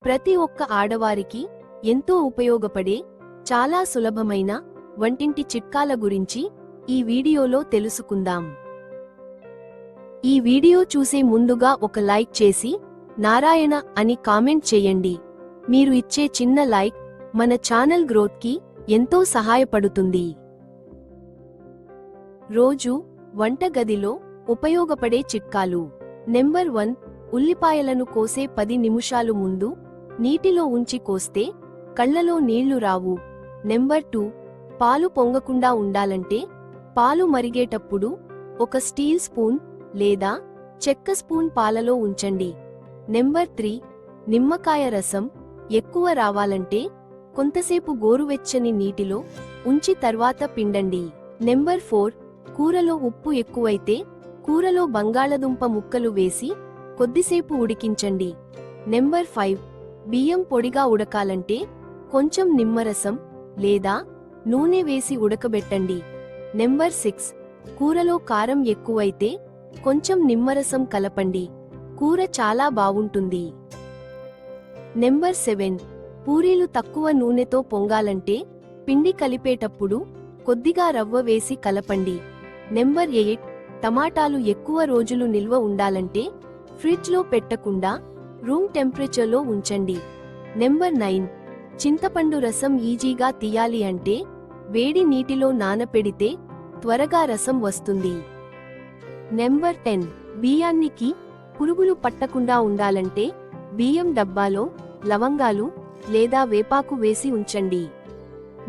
ప్రతి ఒక్క ఆడవారికి ఎంతో ఉపయోగపడే చాలా సులభమైన వంటింటి చిట్కాల గురించి ఈ వీడియోలో తెలుసుకుందాం. ఈ వీడియో చూసే ముందుగా ఒక లైక్ చేసి నారాయణ అని కామెంట్ చేయండి. మీరు ఇచ్చే చిన్న లైక్ మన ఛానల్ గ్రోత్కి ఎంతో సహాయపడుతుంది. రోజు వంటగదిలో ఉపయోగపడే చిట్కాలు. నెంబర్ 1, ఉల్లిపాయలను కోసే 10 నిమిషాలు ముందు నీటిలో ఉంచి కోస్తే కళ్ళలో నీళ్లు రావు. నెంబర్ 2, పాలు పొంగకుండా ఉండాలంటే పాలు మరిగేటప్పుడు ఒక స్టీల్ స్పూన్ లేదా చెక్క స్పూన్ పాలలో ఉంచండి. నెంబర్ 3, నిమ్మకాయ రసం ఎక్కువ రావాలంటే కొంతసేపు గోరువెచ్చని నీటిలో ఉంచి తర్వాత పిండండి. నెంబర్ 4, కూరలో ఉప్పు ఎక్కువైతే కూరలో బంగాళదుంప ముక్కలు వేసి కొద్దిసేపు ఉడికించండి. నెంబర్ 5, బియ్యం పొడిగా ఉడకాలంటే కొంచెం నిమ్మరసం లేదా నూనె వేసి ఉడకబెట్టండి. నెంబర్ 6, కూరలో కారం ఎక్కువైతే కొంచెం నిమ్మరసం కలపండి, కూర చాలా బావుంటుంది. నెంబర్ 7, పూరీలు తక్కువ నూనెతో పొంగాలంటే పిండి కలిపేటప్పుడు కొద్దిగా రవ్వ వేసి కలపండి. నెంబర్ 8, టమాటాలు ఎక్కువ రోజులు నిల్వ ఉండాలంటే ఫ్రిడ్జ్లో పెట్టకుండా రూమ్ టెంపరేచర్లో ఉంచండి. నెంబర్ 9, చింతపండు రసం ఈజీగా తీయాలి అంటే వేడి నీటిలో నానపెడితే త్వరగా రసం వస్తుంది. నెంబర్ 10, బియ్యానికి పురుగులు పట్టకుండా ఉండాలంటే బియ్యం డబ్బాలో లవంగాలు లేదా వేపాకు వేసి ఉంచండి.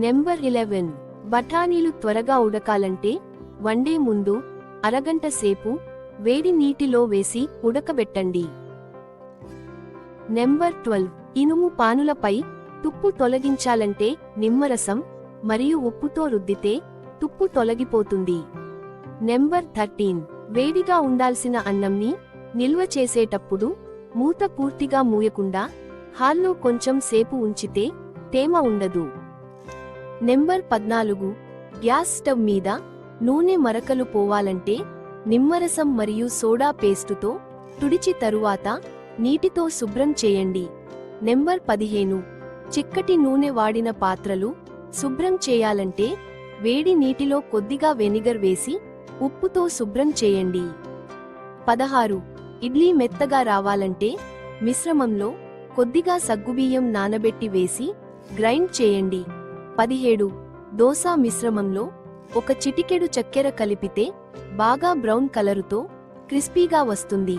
నెంబర్ 11, బఠానీలు త్వరగా ఉడకాలంటే వండే ముందు అరగంట సేపు వేడి నీటిలో వేసి ఉడకబెట్టండి. నెంబర్ 12, ఇనుము పానులపై తుప్పు తొలగించాలంటే నిమ్మరసం మరియు ఉప్పుతో రుద్దితే తుప్పు తొలగిపోతుంది. నెంబర్ 13, వేడిగా ఉండాల్సిన అన్నంని నిల్వ చేసేటప్పుడు మూత పూర్తిగా మూయకుండా హాల్లో కొంచెం సేపు ఉంచితే తేమ ఉండదు. నెంబర్ 14, గ్యాస్ స్టవ్ మీద నూనె మరకలు పోవాలంటే నిమ్మరసం మరియు సోడా పేస్టుతో తుడిచి తరువాత నీటితో శుభ్రం చేయండి. నెంబర్ 15, చిక్కటి నూనె వాడిన పాత్రలు శుభ్రం చేయాలంటే వేడి నీటిలో కొద్దిగా వెనిగర్ వేసి ఉప్పుతో శుభ్రం చేయండి. 16, ఇడ్లీ మెత్తగా రావాలంటే మిశ్రమంలో కొద్దిగా సగ్గుబియ్యం నానబెట్టి వేసి గ్రైండ్ చేయండి. 17, దోస మిశ్రమంలో ఒక చిటికెడు చక్కెర కలిపితే బాగా బ్రౌన్ కలరుతో క్రిస్పీగా వస్తుంది.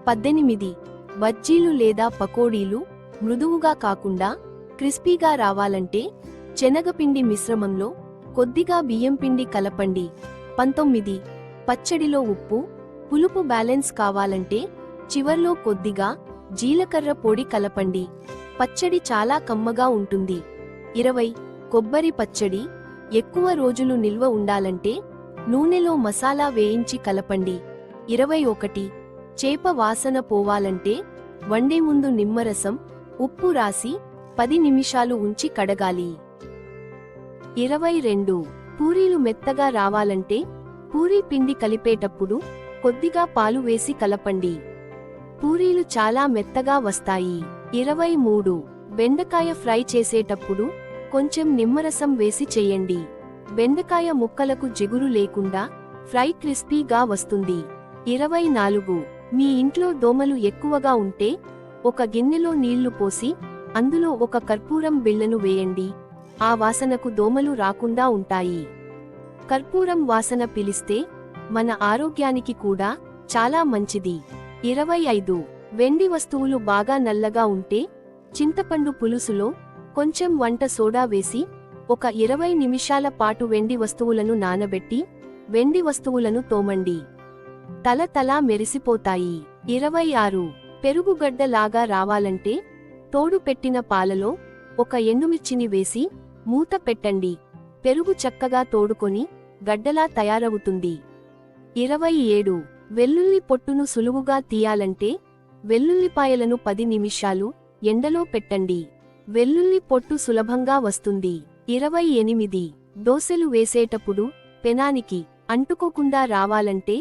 18, బజ్జీలు లేదా పకోడీలు మృదువుగా కాకుండా క్రిస్పీగా రావాలంటే శనగపిండి మిశ్రమంలో కొద్దిగా బియ్యం పిండి కలపండి. 19, పచ్చడిలో ఉప్పు పులుపు బ్యాలెన్స్ కావాలంటే చివర్లో కొద్దిగా జీలకర్ర పొడి కలపండి, పచ్చడి చాలా కమ్మగా ఉంటుంది. 20, కొబ్బరి పచ్చడి ఎక్కువ రోజులు నిల్వ ఉండాలంటే నూనెలో మసాలా వేయించి కలపండి. 21, చేప వాసన పోవాలంటే వండే ముందు నిమ్మరసం ఉప్పు రాసి 10 నిమిషాలు ఉంచి కడగాలి. 22, పూరీలు మెత్తగా రావాలంటే పూరీ పిండి కలిపేటప్పుడు కొద్దిగా పాలు వేసి కలపండి, పూరీలు చాలా మెత్తగా వస్తాయి. 23, బెండకాయ ఫ్రై చేసేటప్పుడు కొంచెం నిమ్మరసం వేసి చేయండి, బెండకాయ ముక్కలకు జిగురు లేకుండా ఫ్రై క్రిస్పీగా వస్తుంది. 24, మీ ఇంట్లో దోమలు ఎక్కువగా ఉంటే ఒక గిన్నెలో నీళ్లు పోసి అందులో ఒక కర్పూరం బిళ్ళను వేయండి, ఆ వాసనకు దోమలు రాకుండా ఉంటాయి. కర్పూరం వాసన పిలిస్తే మన ఆరోగ్యానికి కూడా చాలా మంచిది. 25, వెండి వస్తువులు బాగా నల్లగా ఉంటే చింతపండు పులుసులో కొంచెం వంట సోడా వేసి ఒక 20 నిమిషాల పాటు వెండి వస్తువులను నానబెట్టి వెండి వస్తువులను తోమండి, తల తలా మెరిసిపోతాయి. 26, పెరుగుగడ్డ లాగా రావాలంటే తోడు పెట్టిన పాలలో ఒక ఎండుమిర్చిని వేసి మూత పెట్టండి, పెరుగు చక్కగా తోడుకొని గడ్డలా తయారవుతుంది. 27, వెల్లుల్లి పొట్టును సులువుగా తీయాలంటే వెల్లుల్లిపాయలను 10 నిమిషాలు ఎండలో పెట్టండి, వెల్లుల్లి పొట్టు సులభంగా వస్తుంది. 28, దోసెలు వేసేటప్పుడు పెనానికి అంటుకోకుండా రావాలంటే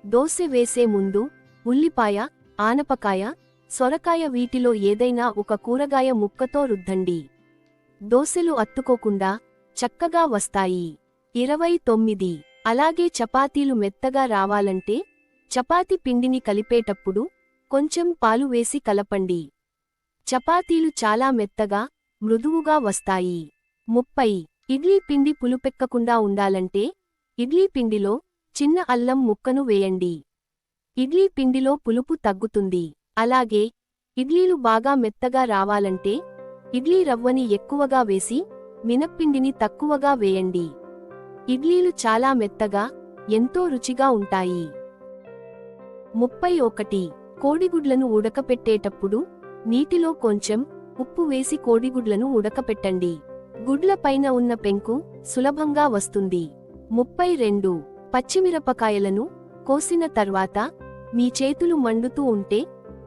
దోసె వేసే ముందు ఉల్లిపాయ, ఆనపకాయ, సొరకాయ వీటిలో ఏదైనా ఒక కూరగాయ ముక్కతో రుద్దండి. దోసెలు అత్తుకోకుండా చక్కగా వస్తాయి. 29. అలాగే చపాతీలు మెత్తగా రావాలంటే చపాతీ పిండిని కలిపేటప్పుడు కొంచెం పాలు వేసి కలపండి. చపాతీలు చాలా మెత్తగా, మృదువుగా వస్తాయి. 30. ఇడ్లీ పిండి పులుపెక్కకుండా ఉండాలంటే ఇడ్లీ పిండిలో చిన్న అల్లం ముక్కను వేయండి. ఇడ్లీ పిండిలో పులుపు తగ్గుతుంది. అలాగే ఇడ్లీలు బాగా మెత్తగా రావాలంటే ఇడ్లీ రవ్వని ఎక్కువగా వేసి మినప్పిండిని తక్కువగా వేయండి. ఇడ్లీలు చాలా మెత్తగా, ఎంతో రుచిగా ఉంటాయి. 31. కోడిగుడ్లను ఉడకపెట్టేటప్పుడు నీటిలో కొంచెం ఉప్పు వేసి కోడిగుడ్లను ఉడకపెట్టండి. గుడ్ల పైన ఉన్న పెంకు సులభంగా వస్తుంది. 32. పచ్చిమిరపకాయలను కోసిన తర్వాత మీ చేతులు మండుతూ ఉంటే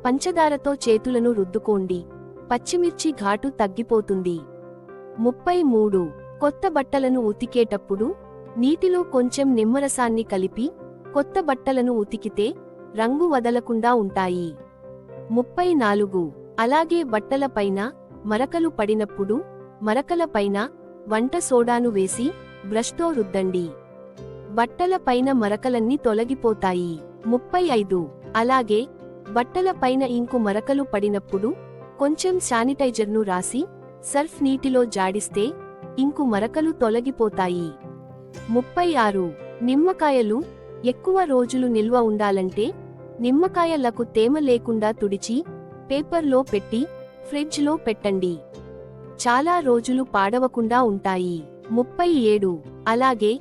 పంచదారతో చేతులను రుద్దుకోండి. పచ్చిమిర్చి ఘాటు తగ్గిపోతుంది. 33. కొత్త బట్టలను ఉతికేటప్పుడు నీటిలో కొంచెం నిమ్మరసాన్ని కలిపి కొత్త బట్టలను ఉతికితే రంగు వదలకుండా ఉంటాయి. 34. అలాగే బట్టలపైన మరకలు పడినప్పుడు మరకలపైన వంట సోడాను వేసి బ్రష్తో రుద్దండి. బట్టల పైన మరకలన్నీ తొలగిపోతాయి. 35. అలాగే బట్టల పైన ఇంకు మరకలు పడినప్పుడు కొంచెం శానిటైజర్ను రాసి సర్ఫ్ నీటిలో జాడిస్తే ఇంకు మరకలు తొలగిపోతాయి. 36. నిమ్మకాయలు ఎక్కువ రోజులు నిల్వ ఉండాలంటే నిమ్మకాయలకు తేమ లేకుండా తుడిచి పేపర్లో పెట్టి ఫ్రిడ్జ్లో పెట్టండి. చాలా రోజులు పాడవకుండా ఉంటాయి. 37. అలాగే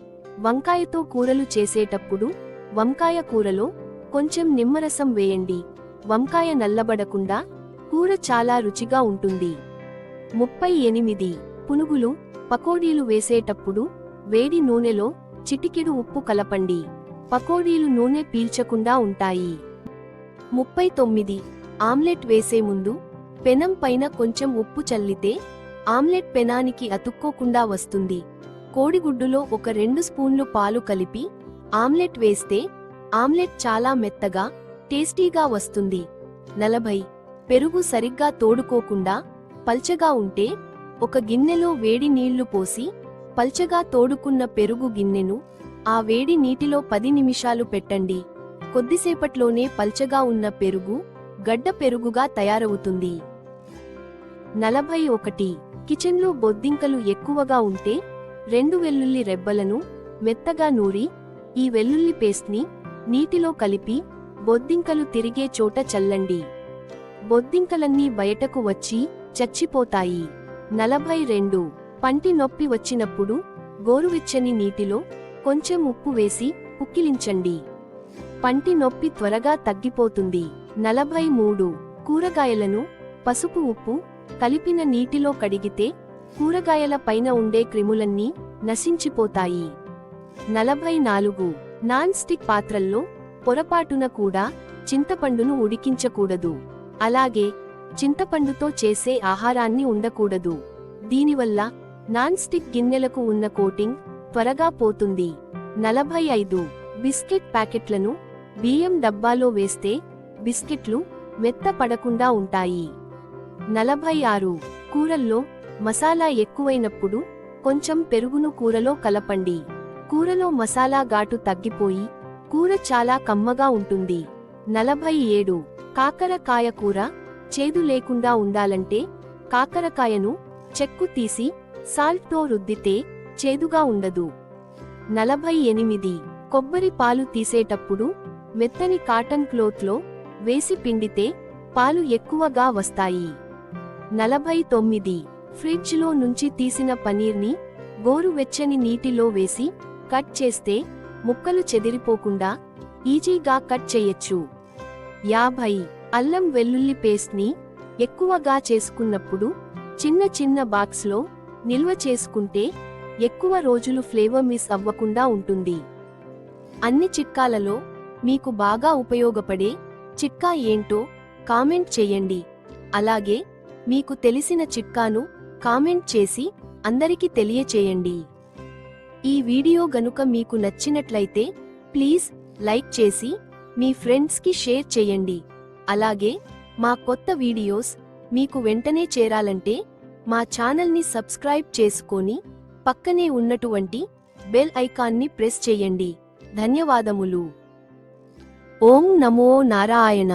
వంకాయతో కూరలు చేసేటప్పుడు వంకాయ కూరలో కొంచెం నిమ్మరసం వేయండి. వంకాయ నల్లబడకుండా కూర చాలా రుచిగా ఉంటుంది. 38. పునుగులు, పకోడీలు వేసేటప్పుడు వేడి నూనెలో చిటికెడు ఉప్పు కలపండి. పకోడీలు నూనె పీల్చకుండా ఉంటాయి. 39. ఆమ్లెట్ వేసే ముందు పెనం పైన కొంచెం ఉప్పు చల్లితే ఆమ్లెట్ పెనానికి అతుక్కోకుండా వస్తుంది. కోడిగుడ్డులో ఒక 2 స్పూన్లు పాలు కలిపి ఆమ్లెట్ వేస్తే ఆమ్లెట్ చాలా మెత్తగా, టేస్టీగా వస్తుంది. 40. పెరుగు సరిగ్గా తోడుకోకుండా పల్చగా ఉంటే ఒక గిన్నెలో వేడి నీళ్లు పోసి పల్చగా తోడుకున్న పెరుగు గిన్నెను ఆ వేడి నీటిలో 10 నిమిషాలు పెట్టండి. కొద్దిసేపట్లోనే పల్చగా ఉన్న పెరుగు గడ్డ పెరుగుగా తయారవుతుంది. 41. కిచెన్లో బొద్దింకలు ఎక్కువగా ఉంటే 2 వెల్లుల్లి రెబ్బలను మెత్తగా నూరి ఈ వెల్లుల్లి పేస్ట్ని నీటిలో కలిపి బొద్దింకలు తిరిగే చోట చల్లండి. బొద్దింకలన్నీ బయటకు వచ్చి చచ్చిపోతాయి. 42. పంటి నొప్పి వచ్చినప్పుడు గోరువెచ్చని నీటిలో కొంచెం ఉప్పు వేసి పుక్కిలించండి. పంటి నొప్పి త్వరగా తగ్గిపోతుంది. 43. కూరగాయలను పసుపు ఉప్పు కలిపిన నీటిలో కడిగితే కూరగాయల పైన ఉండే క్రిములన్నీ నశించిపోతాయి. 44. నాన్ స్టిక్ పాత్రల్లో పొరపాటున కూడా చింతపండును ఉడికించకూడదు. అలాగే చింతపండుతో చేసే ఆహారాన్ని ఉండకూడదు. దీనివల్ల నాన్ స్టిక్ గిన్నెలకు ఉన్న కోటింగ్ త్వరగా పోతుంది. 45. బిస్కెట్ ప్యాకెట్లను బియ్యం డబ్బాలో వేస్తే బిస్కెట్లు మెత్త పడకుండా ఉంటాయి. 46. కూరల్లో మసాలా ఎక్కువైనప్పుడు కొంచెం పెరుగును కూరలో కలపండి. కూరలో మసాలా ఘాటు తగ్గిపోయి కూర చాలా కమ్మగా ఉంటుంది. 47. కాకరకాయ కూర చేదు లేకుండా ఉండాలంటే కాకరకాయను చెక్కు తీసి సాల్ట్తో రుద్దితే చేదుగా ఉండదు. 48. కొబ్బరి పాలు తీసేటప్పుడు మెత్తని కాటన్ క్లోత్లో వేసి పిండితే పాలు ఎక్కువగా వస్తాయి. 49. ఫ్రిడ్జ్లో నుంచి తీసిన పనీర్ని గోరువెచ్చని నీటిలో వేసి కట్ చేస్తే ముక్కలు చెదిరిపోకుండా ఈజీగా కట్ చేయొచ్చు. 50. అల్లం వెల్లుల్లి పేస్ట్ని ఎక్కువగా చేసుకున్నప్పుడు చిన్న చిన్న బాక్స్లో నిల్వ చేసుకుంటే ఎక్కువ రోజులు ఫ్లేవర్ మిస్ అవ్వకుండా ఉంటుంది. అన్ని చిట్కాలలో మీకు బాగా ఉపయోగపడే చిట్కా ఏంటో కామెంట్ చేయండి. అలాగే మీకు తెలిసిన చిట్కాను కామెంట్ చేసి అందరికీ తెలియచేయండి. ఈ వీడియో గనుక మీకు నచ్చినట్లయితే ప్లీజ్ లైక్ చేసి మీ ఫ్రెండ్స్కి షేర్ చేయండి. అలాగే మా కొత్త వీడియోస్ మీకు వెంటనే చేరాలంటే మా ఛానల్ని సబ్స్క్రైబ్ చేసుకొని పక్కనే ఉన్నటువంటి బెల్ ఐకాన్ని ప్రెస్ చేయండి. ధన్యవాదములు. ఓం నమో నారాయణ.